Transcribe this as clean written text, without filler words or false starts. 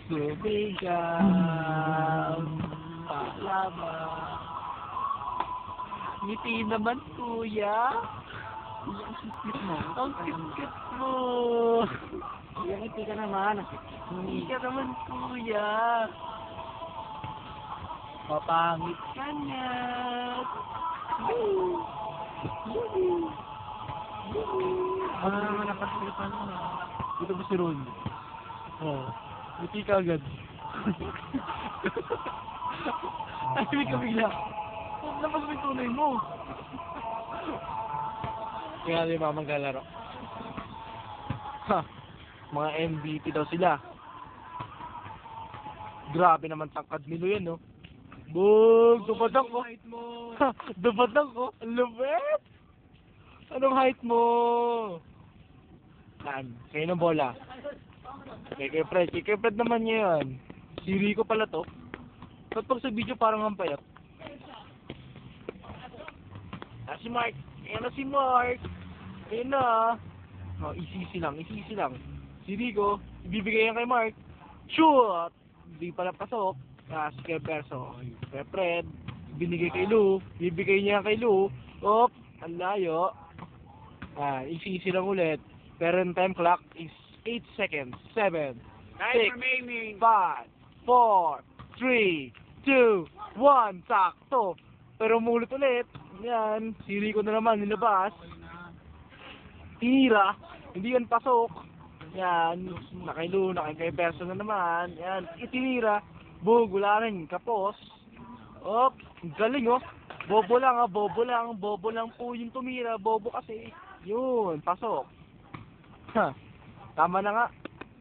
Sumigaw. Palaban. Ngiti naman, kuya. Ang cute mo. Ngiti ka naman. Ngiti ka naman, kuya. Papangit ka na. Ano naman napagpilipan mo? Ito ba si Ron? Oo. Ngiti ka agad. Ay, may kabigla. Labas mo yung tunay mo. Kaya di mamang galaro. Ha, mga MVP daw sila. Grabe naman tangkad nilo yan, no? Bug! Dupadang ko! Ha, dupadang ko! Ang lupit! Anong height mo? Saan? Kayo ng bola. Kay Fred naman niya yan. Si Rico pala to. Ba't pag sa video parang ang payat? Ah, si Mark! Ayan na si Mark! Ayan na! Oh, easy lang. Si Rico, ibibigay yan kay Mark. Shoot! Hindi pala pasok. Ah, si Kay Perso. Kay Fred, binigay kay Lou. Bibigay niya kay Lou. Op! Ang layo. Ah, easy lang ulit. Parent time clock is 8 seconds. 7, 6, 5, 4, 3, 2, 1. Sakto. Pero umulit ulit. Yan. Si Rico na naman nilabas. Tinira. Hindi yan pasok. Yan. Nakailu, kay Perso na naman. Yan. Itinira. Bug, wala rin. Kapos. Op. Galing oh. Bobo lang po yung tumira. Bobo kasi. Yun. Pasok. Ha. Tama na nga.